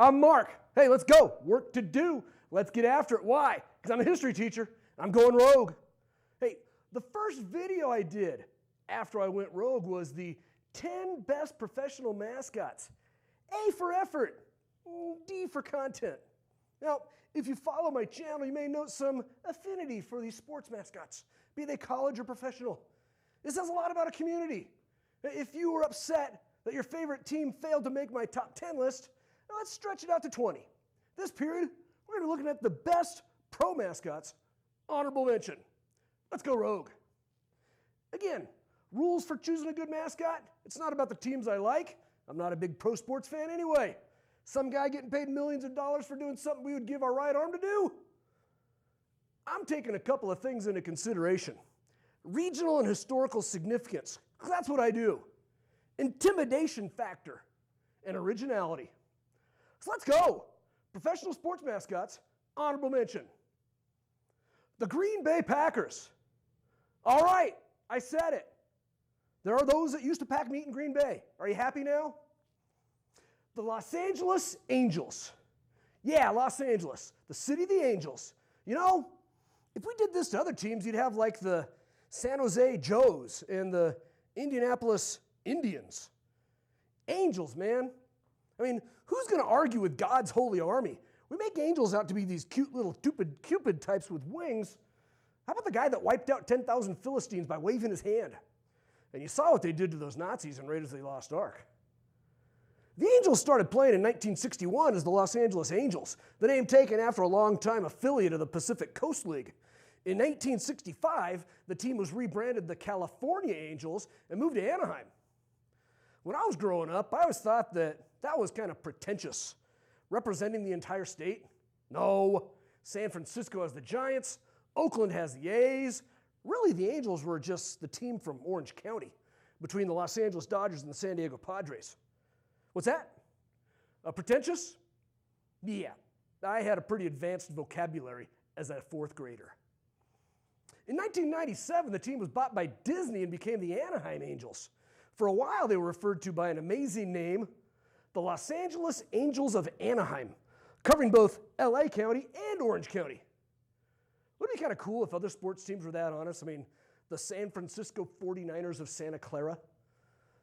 I'm Mark. Hey, let's go. Work to do. Let's get after it. Why? Because I'm a history teacher. I'm going rogue. Hey, the first video I did after I went rogue was the 10 best professional mascots. A for effort, D for content. Now, if you follow my channel, you may note some affinity for these sports mascots, be they college or professional. This says a lot about a community. If you were upset that your favorite team failed to make my top 10 list, let's stretch it out to 20. This period, we're going to be looking at the best pro mascots, honorable mention. Let's go rogue. Again, rules for choosing a good mascot, it's not about the teams I like. I'm not a big pro sports fan anyway. Some guy getting paid millions of dollars for doing something we would give our right arm to do. I'm taking a couple of things into consideration. Regional and historical significance, that's what I do. Intimidation factor and originality. So let's go. Professional sports mascots, honorable mention. The Green Bay Packers. All right, I said it. There are those that used to pack meat in Green Bay. Are you happy now? The Los Angeles Angels. Yeah, Los Angeles, the city of the Angels. You know, if we did this to other teams, you'd have like the San Jose Joes and the Indianapolis Indians. Angels, man. I mean, who's going to argue with God's holy army? We make angels out to be these cute little Cupid types with wings. How about the guy that wiped out 10,000 Philistines by waving his hand? And you saw what they did to those Nazis in Raiders of the Lost Ark. The Angels started playing in 1961 as the Los Angeles Angels, the name taken after a long-time affiliate of the Pacific Coast League. In 1965, the team was rebranded the California Angels and moved to Anaheim. When I was growing up, I always thought that was kind of pretentious. Representing the entire state? No. San Francisco has the Giants. Oakland has the A's. Really, the Angels were just the team from Orange County between the Los Angeles Dodgers and the San Diego Padres. What's that? Pretentious? Yeah, I had a pretty advanced vocabulary as a fourth grader. In 1997, the team was bought by Disney and became the Anaheim Angels. For a while, they were referred to by an amazing name, the Los Angeles Angels of Anaheim, covering both LA County and Orange County. Wouldn't it be kind of cool if other sports teams were that honest? I mean, the San Francisco 49ers of Santa Clara,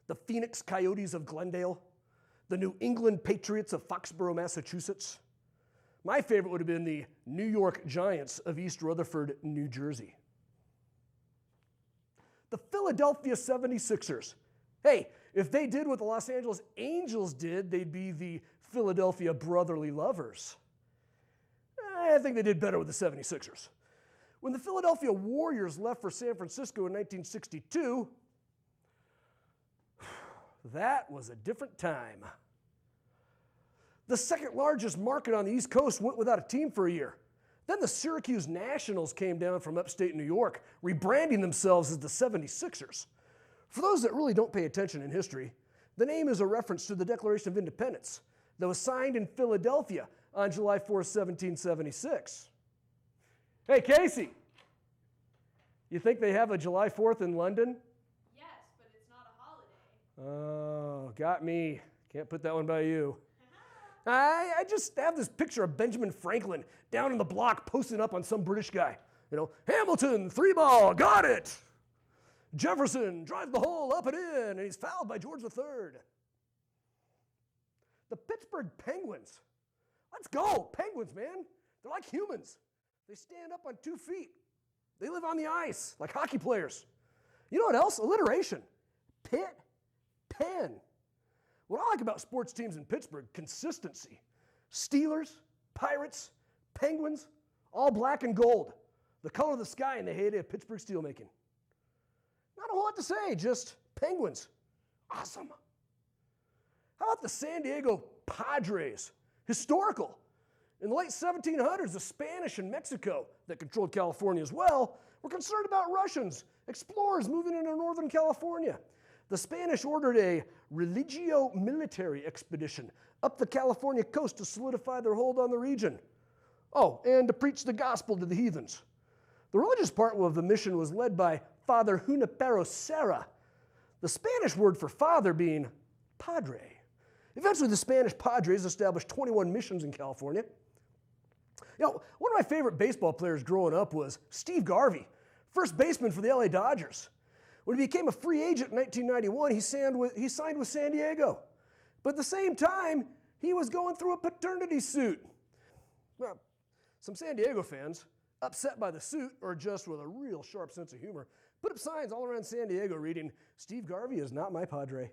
the Phoenix Coyotes of Glendale, the New England Patriots of Foxborough, Massachusetts. My favorite would have been the New York Giants of East Rutherford, New Jersey. The Philadelphia 76ers. Hey, if they did what the Los Angeles Angels did, they'd be the Philadelphia Brotherly Lovers. I think they did better with the 76ers. When the Philadelphia Warriors left for San Francisco in 1962, that was a different time. The second largest market on the East Coast went without a team for a year. Then the Syracuse Nationals came down from upstate New York, rebranding themselves as the 76ers. For those that really don't pay attention in history, the name is a reference to the Declaration of Independence that was signed in Philadelphia on July 4, 1776. Hey, Casey, you think they have a July 4th in London? Yes, but it's not a holiday. Oh, got me. Can't put that one by you. I just have this picture of Benjamin Franklin down in the block posting up on some British guy. You know, Hamilton, 3-ball, got it. Jefferson drives the hole up and in, and he's fouled by George III. The Pittsburgh Penguins. Let's go, Penguins, man. They're like humans. They stand up on 2 feet. They live on the ice like hockey players. You know what else? Alliteration. Pit, pen. What I like about sports teams in Pittsburgh, consistency. Steelers, Pirates, Penguins, all black and gold. The color of the sky in the heyday of Pittsburgh steelmaking. Not a whole lot to say, just Penguins. Awesome. How about the San Diego Padres? Historical. In the late 1700s, the Spanish in Mexico, that controlled California as well, were concerned about Russians, explorers moving into northern California. The Spanish ordered a religio-military expedition up the California coast to solidify their hold on the region. Oh, and to preach the gospel to the heathens. The religious part of the mission was led by Father Junipero Serra, the Spanish word for father being padre. Eventually, the Spanish Padres established 21 missions in California. You know, one of my favorite baseball players growing up was Steve Garvey, first baseman for the LA Dodgers. When he became a free agent in 1991, he signed with San Diego. But at the same time, he was going through a paternity suit. Well, some San Diego fans, upset by the suit or just with a real sharp sense of humor, put up signs all around San Diego reading, "Steve Garvey is not my Padre."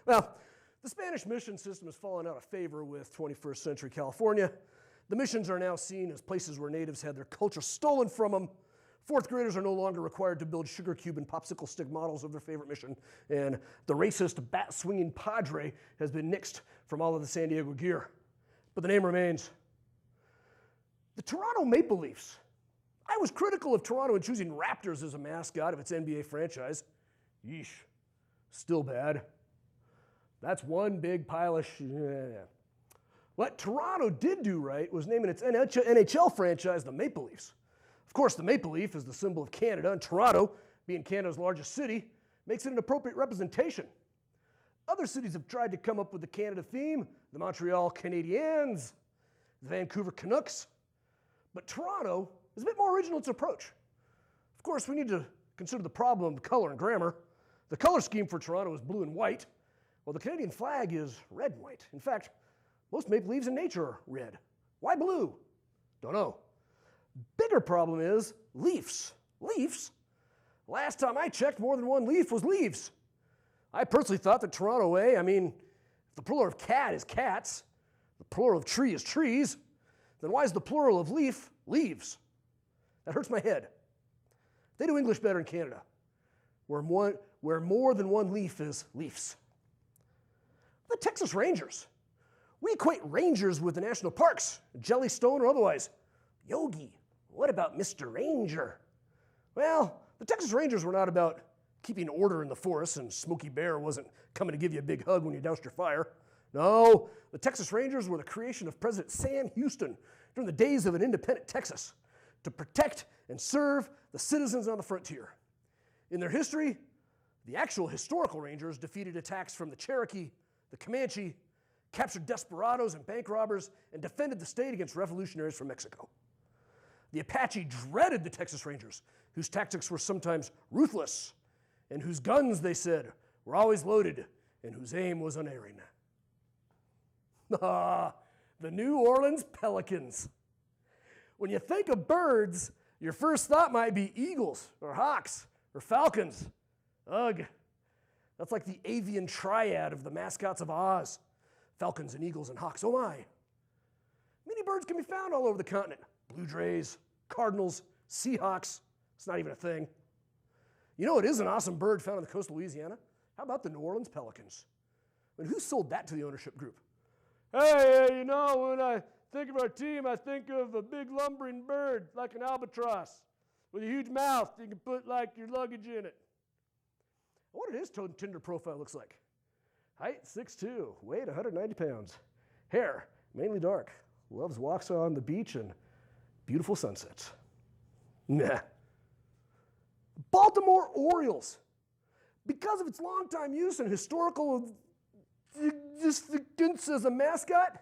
Well, the Spanish mission system has fallen out of favor with 21st century California. The missions are now seen as places where natives had their culture stolen from them. Fourth graders are no longer required to build sugar cube and popsicle stick models of their favorite mission, and the racist bat-swinging Padre has been nixed from all of the San Diego gear. But the name remains. The Toronto Maple Leafs. I was critical of Toronto in choosing Raptors as a mascot of its NBA franchise. Yeesh, still bad. That's one big pile of What Toronto did do right was naming its NHL franchise the Maple Leafs. Of course, the Maple Leaf is the symbol of Canada, and Toronto, being Canada's largest city, makes it an appropriate representation. Other cities have tried to come up with the Canada theme, the Montreal Canadiens, the Vancouver Canucks, but Toronto is a bit more original in its approach. Of course, we need to consider the problem of color and grammar. The color scheme for Toronto is blue and white, while the Canadian flag is red and white. In fact, most maple leaves in nature are red. Why blue? Don't know. Bigger problem is leafs. Leafs? Last time I checked, more than one leaf was leaves. I personally thought that Toronto way, if the plural of cat is cats, the plural of tree is trees, then why is the plural of leaf leaves? That hurts my head. They do English better in Canada, where more than one leaf is leafs. The Texas Rangers. We equate rangers with the national parks, Jellystone or otherwise. Yogi, what about Mr. Ranger? Well, the Texas Rangers were not about keeping order in the forest, and Smokey Bear wasn't coming to give you a big hug when you doused your fire. No, the Texas Rangers were the creation of President Sam Houston during the days of an independent Texas to protect and serve the citizens on the frontier. In their history, the actual historical Rangers defeated attacks from the Cherokee, the Comanche, captured desperados and bank robbers, and defended the state against revolutionaries from Mexico. The Apache dreaded the Texas Rangers, whose tactics were sometimes ruthless, and whose guns, they said, were always loaded, and whose aim was unerring. The New Orleans Pelicans. When you think of birds, your first thought might be eagles, or hawks, or falcons. Ugh. That's like the avian triad of the mascots of Oz. Falcons and eagles and hawks, oh my. Many birds can be found all over the continent. Blue jays, cardinals, seahawks. It's not even a thing. You know, it is an awesome bird found on the coast of Louisiana. How about the New Orleans Pelicans? Who sold that to the ownership group? Hey, when I think of our team, I think of a big lumbering bird like an albatross with a huge mouth. You can put your luggage in it. I wonder what his Tinder profile looks like. Height 6'2", weight 190 pounds. Hair, mainly dark. Loves walks on the beach and beautiful sunsets. Nah. Baltimore Orioles. Because of its longtime use and historical significance as a mascot,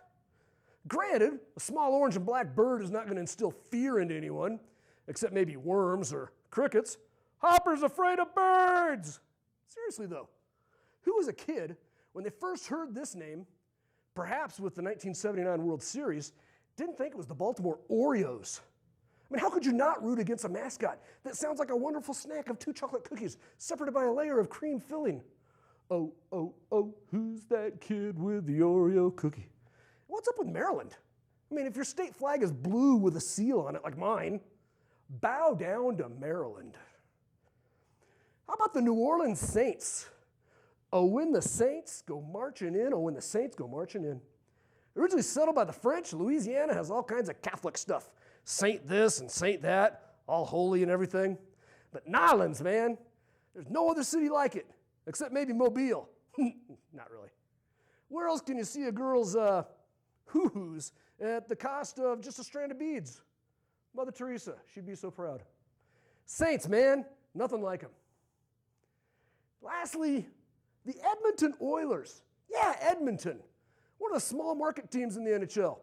granted, a small orange and black bird is not going to instill fear into anyone, except maybe worms or crickets. Hopper's afraid of birds! Seriously, though, who was a kid when they first heard this name, perhaps with the 1979 World Series, didn't think it was the Baltimore Oreos? How could you not root against a mascot that sounds like a wonderful snack of 2 chocolate cookies separated by a layer of cream filling? Oh, oh, oh, who's that kid with the Oreo cookie? What's up with Maryland? If your state flag is blue with a seal on it like mine, bow down to Maryland. How about the New Orleans Saints? Oh, when the Saints go marching in, oh, when the Saints go marching in. Originally settled by the French, Louisiana has all kinds of Catholic stuff. Saint this and saint that, all holy and everything. But Nolans, man, there's no other city like it, except maybe Mobile. Not really. Where else can you see a girl's hoo-hoos at the cost of just a strand of beads? Mother Teresa, she'd be so proud. Saints, man, nothing like them. Lastly, The Edmonton Oilers. Yeah, Edmonton. One of the small market teams in the NHL.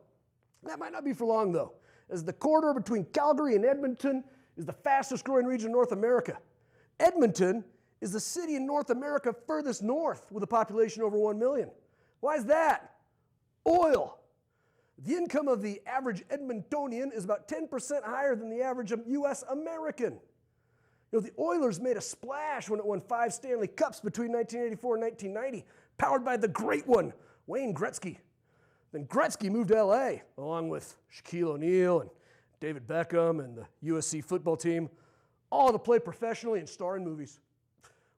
That might not be for long, though, as the corridor between Calgary and Edmonton is the fastest growing region in North America. Edmonton is the city in North America furthest north with a population over 1 million. Why is that? Oil. The income of the average Edmontonian is about 10% higher than the average U.S. American. You know, the Oilers made a splash when it won 5 Stanley Cups between 1984 and 1990, powered by the great one, Wayne Gretzky. Then Gretzky moved to L.A., along with Shaquille O'Neal and David Beckham and the USC football team, all to play professionally and star in movies.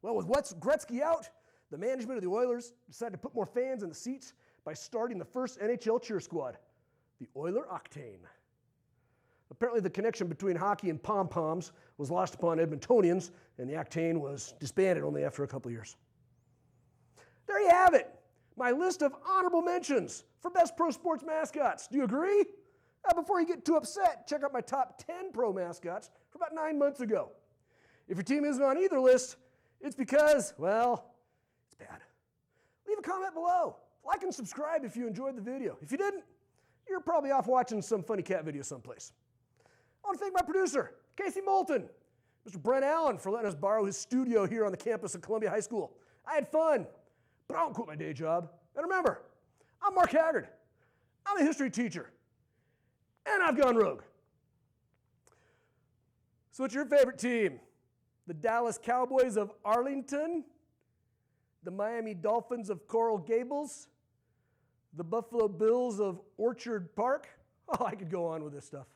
Well, with Gretzky out, the management of the Oilers decided to put more fans in the seats by starting the first NHL cheer squad, the Oiler Octane. Apparently the connection between hockey and pom-poms was lost upon Edmontonians, and the Octane was disbanded only after a couple years. There you have it, my list of honorable mentions for best pro sports mascots. Do you agree? Before you get too upset, check out my top 10 pro mascots from about 9 months ago. If your team isn't on either list, it's because, well, it's bad. Leave a comment below. Like and subscribe if you enjoyed the video. If you didn't, you're probably off watching some funny cat video someplace. I want to thank my producer, Casey Moulton, Mr. Brent Allen, for letting us borrow his studio here on the campus of Columbia High School. I had fun, but I don't quit my day job. And remember, I'm Mark Haggard. I'm a history teacher, and I've gone rogue. So what's your favorite team? The Dallas Cowboys of Arlington? The Miami Dolphins of Coral Gables? The Buffalo Bills of Orchard Park? Oh, I could go on with this stuff.